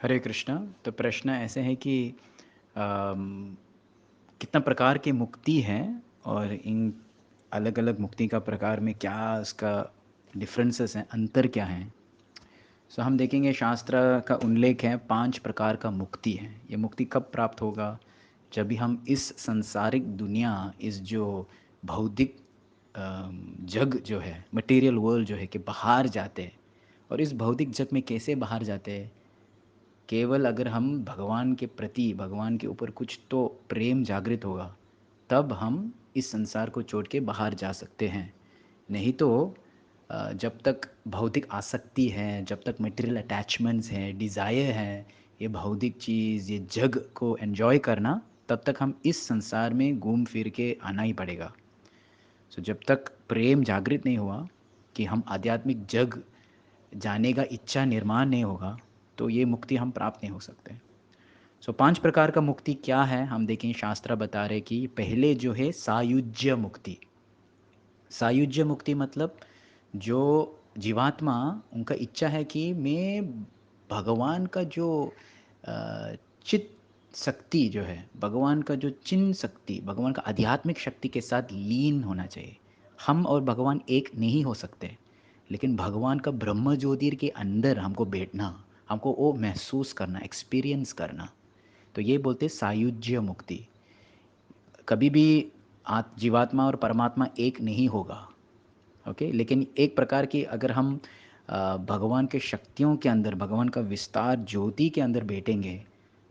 हरे कृष्णा। तो प्रश्न ऐसे है कि अम, कितना प्रकार की मुक्ति है और इन अलग अलग मुक्ति का प्रकार में क्या इसका डिफरेंसेस हैं, अंतर क्या हैं। सो हम देखेंगे शास्त्र का उल्लेख है 5 प्रकार का मुक्ति है। ये मुक्ति कब प्राप्त होगा? जब भी हम इस संसारिक दुनिया, इस जो भौतिक जग जो है, मटेरियल वर्ल्ड जो है, कि बाहर जाते हैं। और इस भौतिक जग में कैसे बाहर जाते हैं? केवल अगर हम भगवान के प्रति, भगवान के ऊपर कुछ तो प्रेम जागृत होगा, तब हम इस संसार को छोड़ के बाहर जा सकते हैं। नहीं तो जब तक भौतिक आसक्ति है, जब तक मटेरियल अटैचमेंट्स हैं, डिज़ायर है, ये भौतिक चीज़, ये जग को एन्जॉय करना, तब तक हम इस संसार में घूम फिर के आना ही पड़ेगा। सो जब तक प्रेम जागृत नहीं हुआ कि हम आध्यात्मिक जग जाने का इच्छा निर्माण नहीं होगा, तो ये मुक्ति हम प्राप्त नहीं हो सकते। सो 5 प्रकार का मुक्ति क्या है? हम देखें, शास्त्र बता रहे कि पहले जो है सायुज्य मुक्ति। सायुज्य मुक्ति मतलब जो जीवात्मा, उनका इच्छा है कि मैं भगवान का जो चित शक्ति जो है, भगवान का जो चिन्ह शक्ति, भगवान का आध्यात्मिक शक्ति के साथ लीन होना चाहिए। हम और भगवान एक नहीं हो सकते, लेकिन भगवान का ब्रह्म ज्योतिर के अंदर हमको बैठना, हमको वो महसूस करना, एक्सपीरियंस करना। तो ये बोलते सायुज्य मुक्ति। कभी भी जीवात्मा और परमात्मा एक नहीं होगा। ओके, लेकिन एक प्रकार की अगर हम भगवान के शक्तियों के अंदर, भगवान का विस्तार ज्योति के अंदर बैठेंगे,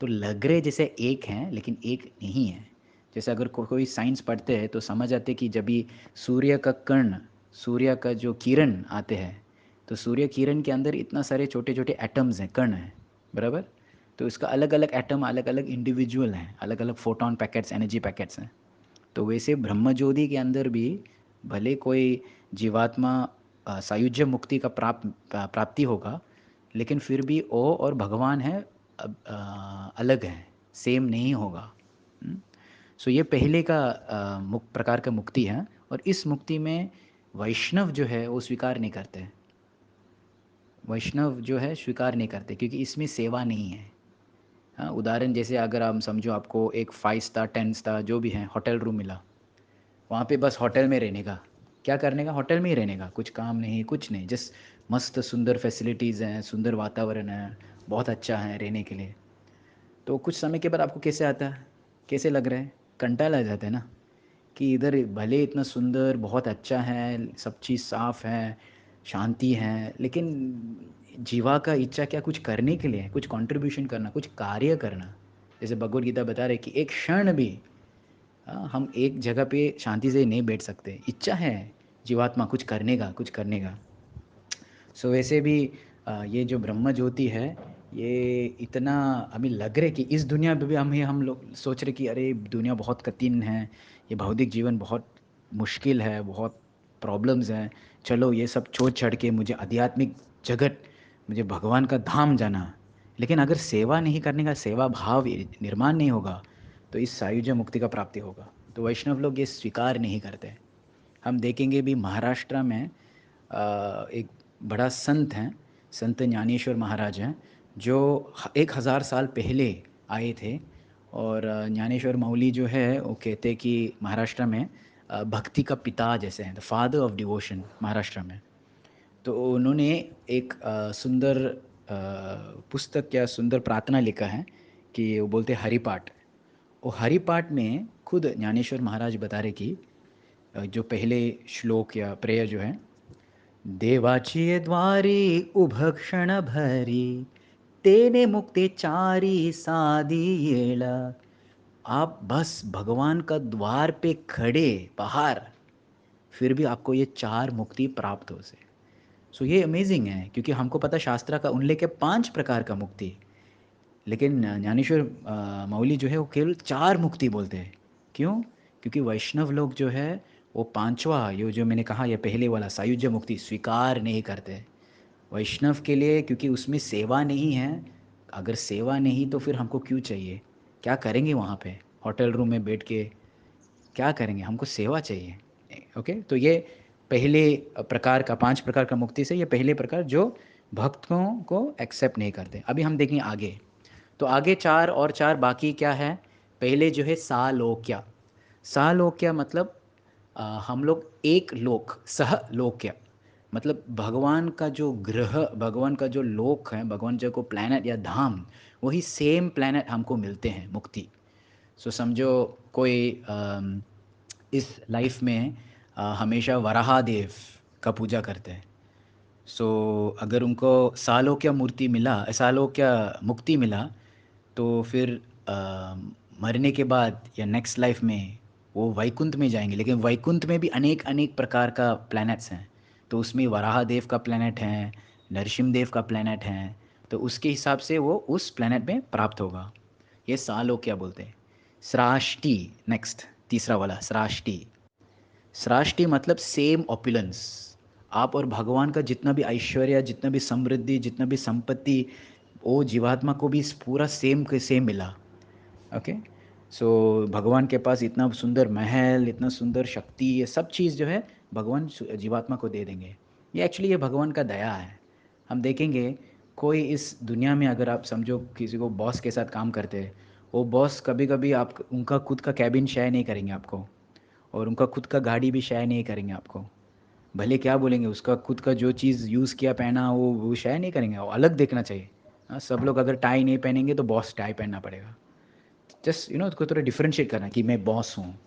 तो लग रहे जैसे एक हैं लेकिन एक नहीं है। जैसे अगर कोई साइंस पढ़ते हैं तो समझ आते कि जब भी सूर्य का कर्ण, सूर्य का जो किरण आते हैं, तो सूर्य किरण के अंदर इतना सारे छोटे छोटे एटम्स हैं, कण हैं, बराबर। तो इसका अलग अलग एटम, अलग अलग इंडिविजुअल हैं, अलग अलग फोटोन पैकेट्स, एनर्जी पैकेट्स हैं। तो वैसे ब्रह्म ज्योति के अंदर भी भले कोई जीवात्मा सायुज्य मुक्ति का प्राप्ति होगा, लेकिन फिर भी ओ और भगवान है अलग हैं, सेम नहीं होगा। सो ये पहले का प्रकार का मुक्ति है। और इस मुक्ति में वैष्णव जो है वो स्वीकार नहीं करते। वैष्णव जो है स्वीकार नहीं करते क्योंकि इसमें सेवा नहीं है। हाँ, उदाहरण जैसे अगर हम समझो, आपको एक 5 स्टार 10 स्टार जो भी है होटल रूम मिला, वहाँ पे बस होटल में रहने का, क्या करने का? होटल में ही रहने का, कुछ काम नहीं, कुछ नहीं, जस्ट मस्त सुंदर फैसिलिटीज़ हैं, सुंदर वातावरण है, बहुत अच्छा है रहने के लिए। तो कुछ समय के बाद आपको कैसे आता है, कैसे लग रहा है? कंटाला आ जाता है ना, कि इधर भले इतना सुंदर, बहुत अच्छा है, सब चीज़ साफ है, शांति है, लेकिन जीवा का इच्छा क्या? कुछ करने के लिए, कुछ कंट्रीब्यूशन करना, कुछ कार्य करना। जैसे भगवद गीता बता रहे कि एक क्षण भी हम एक जगह पे शांति से नहीं बैठ सकते। इच्छा है जीवात्मा कुछ करने का, कुछ करने का। सो वैसे भी ये जो ब्रह्म ज्योति है, ये इतना हमें लग रहा है कि इस दुनिया में भी हम लोग सोच रहे कि अरे दुनिया बहुत कठिन है, ये भौतिक जीवन बहुत मुश्किल है, बहुत प्रॉब्लम्स हैं। चलो ये सब छोड़ छाड़ के मुझे आध्यात्मिक जगत, मुझे भगवान का धाम जाना है। लेकिन अगर सेवा नहीं करने का, सेवा भाव निर्माण नहीं होगा, तो इस सायुज्य मुक्ति का प्राप्ति होगा। तो वैष्णव लोग ये स्वीकार नहीं करते। हम देखेंगे भी महाराष्ट्र में एक बड़ा संत हैं, संत ज्ञानेश्वर महाराज हैं, जो 1000 साल पहले आए थे। और ज्ञानेश्वर माउली जो है वो कहते हैं कि महाराष्ट्र में भक्ति का पिता जैसे हैं, the father of devotion Maharashtra में। तो उन्होंने एक सुंदर पुस्तक या सुंदर प्रार्थना लिखा है कि वो बोलते हैं हरिपाठ। वो हरिपाठ में खुद ज्ञानेश्वर महाराज बता रहे कि जो पहले श्लोक या प्रेयर जो है, देवाची ये द्वारी उभक्षण भरी, तेने मुक्ते चारी साधी येला। आप बस भगवान का द्वार पे खड़े बाहर, फिर भी आपको ये 4 मुक्ति प्राप्त हो से। सो ये अमेजिंग है, क्योंकि हमको पता शास्त्र का उल्लेख है 5 प्रकार का मुक्ति, लेकिन ज्ञानेश्वर मौली जो है वो केवल 4 मुक्ति बोलते हैं। क्यों? क्योंकि वैष्णव लोग जो है वो पांचवा, ये जो मैंने कहा, ये पहले वाला सायुज्य मुक्ति स्वीकार नहीं करते। वैष्णव के लिए, क्योंकि उसमें सेवा नहीं है। अगर सेवा नहीं तो फिर हमको क्यों चाहिए? क्या करेंगे वहाँ पे होटल रूम में बैठ के? क्या करेंगे? हमको सेवा चाहिए। ओके, तो ये पहले प्रकार का, 5 प्रकार का मुक्ति से ये पहले प्रकार जो भक्तों को एक्सेप्ट नहीं करते। अभी हम देखेंगे आगे, तो आगे चार और चार बाकी क्या है। पहले जो है सालोक्य। सालोक्य मतलब हम लोग एक लोक, सह लोक्य मतलब भगवान का जो ग्रह, भगवान का जो लोक है, भगवान जो को प्लैनेट या धाम, वही सेम प्लैनेट हमको मिलते हैं मुक्ति। सो समझो कोई इस लाइफ में हमेशा वराहदेव का पूजा करते हैं। सो अगर उनको सालों क्या मूर्ति मिला, सालों क्या मुक्ति मिला, तो फिर मरने के बाद या नेक्स्ट लाइफ में वो वैकुंठ में जाएंगे। लेकिन वैकुंठ में भी अनेक अनेक प्रकार का प्लैनेट्स हैं। तो उसमें वराहदेव का प्लैनेट है, नरसिम्हदेव का प्लैनेट है। तो उसके हिसाब से वो उस प्लैनेट में प्राप्त होगा। ये सालों क्या बोलते हैं। सृष्टि, नेक्स्ट तीसरा वाला सृष्टि। सृष्टि मतलब सेम ऑपुलेंस। आप और भगवान का जितना भी ऐश्वर्य, जितना भी समृद्धि, जितना भी संपत्ति, वो जीवात्मा को भी पूरा सेम के सेम मिला। ओके। सो भगवान के पास इतना सुंदर महल, इतना सुंदर शक्ति, ये सब चीज़ जो है भगवान जीवात्मा को दे देंगे। ये एक्चुअली ये भगवान का दया है। हम देखेंगे कोई इस दुनिया में, अगर आप समझो किसी को बॉस के साथ काम करते हैं, वो बॉस कभी कभी आप उनका खुद का कैबिन शेयर नहीं करेंगे आपको, और उनका खुद का गाड़ी भी शेयर नहीं करेंगे आपको। भले क्या बोलेंगे, उसका खुद का जो चीज़ यूज़ किया पहना वो शेयर नहीं करेंगे, वो अलग देखना चाहिए। हाँ, सब लोग अगर टाई नहीं पहनेंगे तो बॉस टाई पहनना पड़ेगा। जस्ट उसको थोड़ा डिफ्रेंशिएट करना कि मैं बॉस हूँ।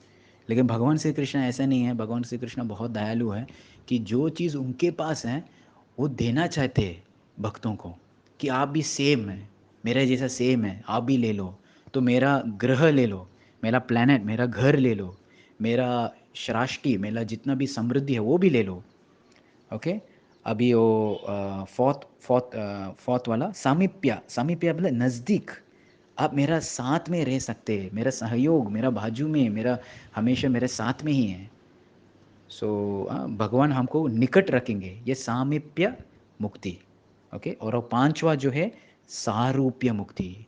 लेकिन भगवान श्री कृष्ण ऐसा नहीं है। भगवान श्री कृष्ण बहुत दयालु है कि जो चीज़ उनके पास है वो देना चाहते हैं भक्तों को, कि आप भी सेम है, मेरे जैसा सेम है, आप भी ले लो। तो मेरा ग्रह ले लो, मेरा प्लैनेट, मेरा घर ले लो, मेरा सृष्टि, मेरा जितना भी समृद्धि है वो भी ले लो। ओके। अभी वो फोर्थ फोर्थ फोर्थ वाला सामीप्य। सामीप्य मतलब नज़दीक। आप मेरा साथ में रह सकते हैं, मेरा सहयोग मेरा बाजू में, मेरा हमेशा मेरे साथ में ही है। सो भगवान हमको निकट रखेंगे, ये सामीप्य मुक्ति। ओके। और वो पांचवा जो है सारूप्य मुक्ति।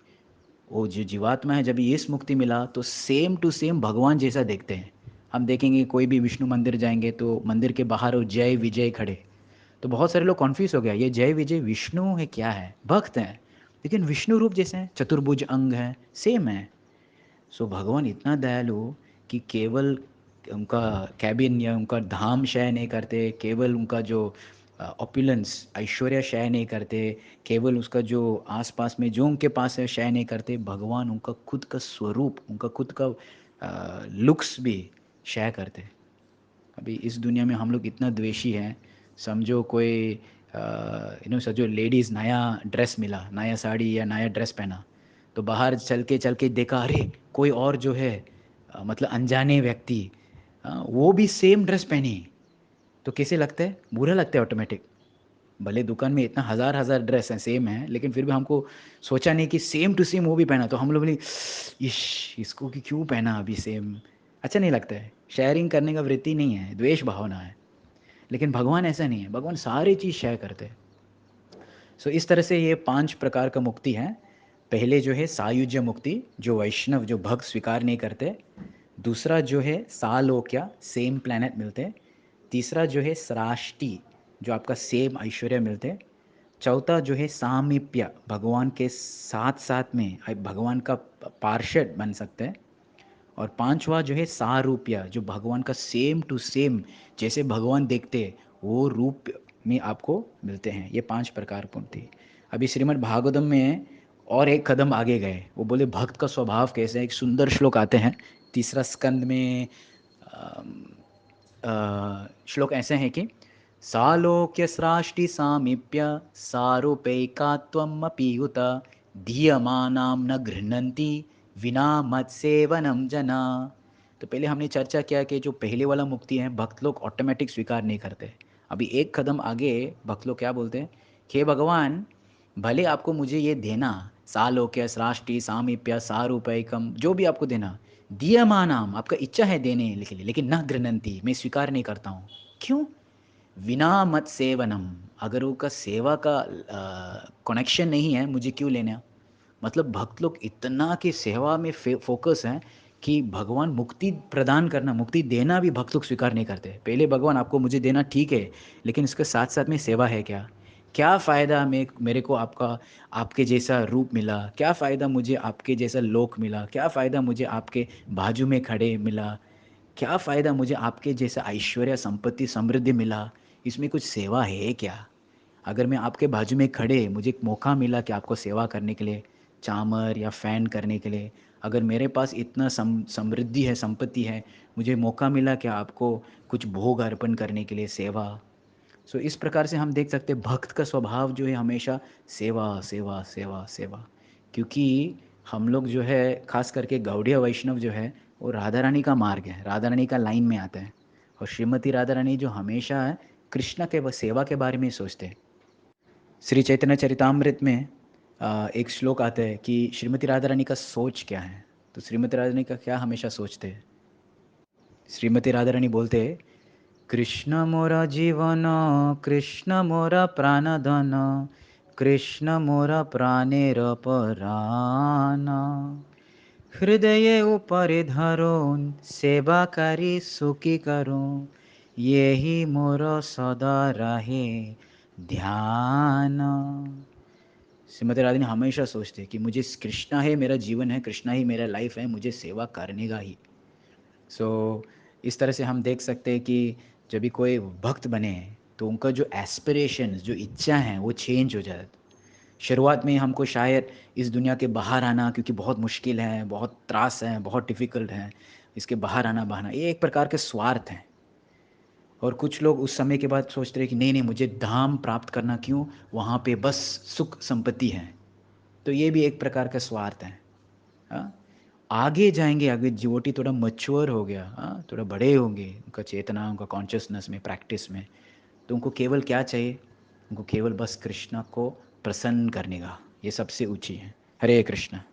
वो जो जीवात्मा है, जब ये इस मुक्ति मिला तो सेम टू सेम भगवान जैसा देखते हैं। हम देखेंगे कोई भी विष्णु मंदिर जाएंगे तो मंदिर के बाहर वो जय विजय खड़े। तो बहुत सारे लोग कन्फ्यूज हो गया, ये जय विजय विष्णु है क्या है? भक्त हैं, लेकिन विष्णु रूप जैसे हैं, चतुर्भुज अंग है, सेम है। सो भगवान इतना दयालु कि केवल उनका कैबिन या उनका धाम शेयर नहीं करते, केवल उनका जो ऑपुलेंस ऐश्वर्य शेयर नहीं करते, केवल उसका जो आसपास में जो उनके पास है शेयर नहीं करते। भगवान उनका खुद का स्वरूप, उनका खुद का लुक्स भी शेयर करते। अभी इस दुनिया में हम लोग इतना द्वेषी हैं। समझो कोई समझो लेडीज़ नया ड्रेस मिला, नया साड़ी या नया ड्रेस पहना, तो बाहर चल के देखा, अरे कोई और जो है मतलब अनजाने व्यक्ति वो भी सेम ड्रेस पहनी, तो कैसे लगता है? बुरा लगता है ऑटोमेटिक। भले दुकान में इतना हज़ार हज़ार ड्रेस हैं सेम है, लेकिन फिर भी हमको सोचा नहीं कि सेम टू सेम वो भी पहना, तो हम लोग बोले इश इसको कि क्यों पहना अभी सेम। अच्छा नहीं लगता है। शेयरिंग करने का वृत्ति नहीं है, द्वेष भावना है। लेकिन भगवान ऐसा नहीं है, भगवान सारी चीज़ शेयर करते हैं। सो इस तरह से ये 5 प्रकार का मुक्ति है। पहले जो है सायुज्य मुक्ति, जो वैष्णव जो भक्त स्वीकार नहीं करते। दूसरा जो है सालोक्या, सेम प्लैनेट मिलते। तीसरा जो है सृष्टि, जो आपका सेम ऐश्वर्य मिलते। चौथा जो है सामीप्य, भगवान के साथ साथ में आप भगवान का पार्षद बन सकते हैं। और पांचवा जो है सारूप्य, जो भगवान का सेम टू सेम जैसे भगवान देखते हैं वो रूप में आपको मिलते हैं। ये 5 प्रकार पूर्ति। अभी श्रीमद् भागवतम में और एक कदम आगे गए। वो बोले भक्त का स्वभाव कैसे है। एक सुंदर श्लोक आते हैं तीसरा स्कंद में। श्लोक ऐसे हैं कि सालोक्य सृष्टि सामीप्य सारूपैकात्वमपि उत धीयमानां न गृह्णन्ति विना मत सेवनम जना। तो पहले हमने चर्चा किया कि जो पहले वाला मुक्ति है भक्त लोग ऑटोमेटिक स्वीकार नहीं करते। अभी एक कदम आगे भक्त लोग क्या बोलते हैं कि हे भगवान, भले आपको मुझे ये देना, सालोक्य सृष्टि सामीप्य सारूपैकम, जो भी आपको देना, दीयमानाम आपका इच्छा है देने के लिए, लेकिन न गृह्णन्ति मैं स्वीकार नहीं करता हूँ। क्यों? विना मत सेवनम, अगर उनका सेवा का कनेक्शन नहीं है मुझे क्यों लेना। मतलब भक्त लोग इतना कि सेवा में फोकस है कि भगवान मुक्ति प्रदान करना, मुक्ति देना भी भक्त लोग स्वीकार नहीं करते। पहले भगवान आपको मुझे देना ठीक है, लेकिन इसके साथ साथ में सेवा है क्या? क्या फ़ायदा मेरे को आपके जैसा रूप मिला? क्या फ़ायदा मुझे आपके जैसा लोक मिला? क्या फ़ायदा मुझे आपके बाजू में खड़े मिला? क्या फ़ायदा मुझे आपके जैसा ऐश्वर्य, संपत्ति, समृद्धि मिला? इसमें कुछ सेवा है क्या? अगर मैं आपके बाजू में खड़े मुझे एक मौका मिला कि आपको सेवा करने के लिए, चामर या फ़ैन करने के लिए, अगर मेरे पास इतना समृद्धि है, संपत्ति है, मुझे मौका मिला कि आपको कुछ भोग अर्पण करने के लिए सेवा। सो इस प्रकार से हम देख सकते हैं भक्त का स्वभाव जो है हमेशा सेवा, सेवा, सेवा, सेवा। क्योंकि हम लोग जो है ख़ास करके गौड़ीय वैष्णव जो है वो राधा रानी का मार्ग है, राधा रानी का लाइन में आता है। और श्रीमती राधा रानी जो हमेशा कृष्ण के सेवा के बारे में ही सोचते हैं। श्री चैतन्य चरितामृत में एक श्लोक आता है कि श्रीमती राधा रानी का सोच क्या है? तो श्रीमती राधा रानी का क्या हमेशा सोचते हैं? श्रीमती राधा रानी बोलते हैं, कृष्ण मोरा जीवन, कृष्ण मोरा प्राणधन, कृष्ण मोरा प्राणेर परान, हृदय ऊपर धरुन सेवाकारी सुखी करूं, यही मोर सदा रहे ध्यान। श्रीमती राधा ने हमेशा सोचते हैं कि मुझे कृष्णा है मेरा जीवन है, कृष्णा ही मेरा लाइफ है, मुझे सेवा करने का ही। सो इस तरह से हम देख सकते हैं कि जब भी कोई भक्त बने तो उनका जो एस्पिरेशंस जो इच्छा है वो चेंज हो जाए। शुरुआत में हमको शायद इस दुनिया के बाहर आना क्योंकि बहुत मुश्किल है, बहुत त्रास है, बहुत डिफ़िकल्ट है, इसके बाहर आना बहाना ये एक प्रकार के स्वार्थ हैं। और कुछ लोग उस समय के बाद सोचते हैं कि नहीं नहीं मुझे धाम प्राप्त करना क्यों, वहाँ पे बस सुख संपत्ति है। तो ये भी एक प्रकार का स्वार्थ है। हाँ, आगे जाएंगे, आगे डिवोटी थोड़ा मैच्योर हो गया, हाँ थोड़ा बड़े होंगे उनका चेतना, उनका कॉन्शियसनेस में, प्रैक्टिस में, तो उनको केवल क्या चाहिए? उनको केवल बस कृष्णा को प्रसन्न करने का, ये सबसे ऊँची है। हरे कृष्णा।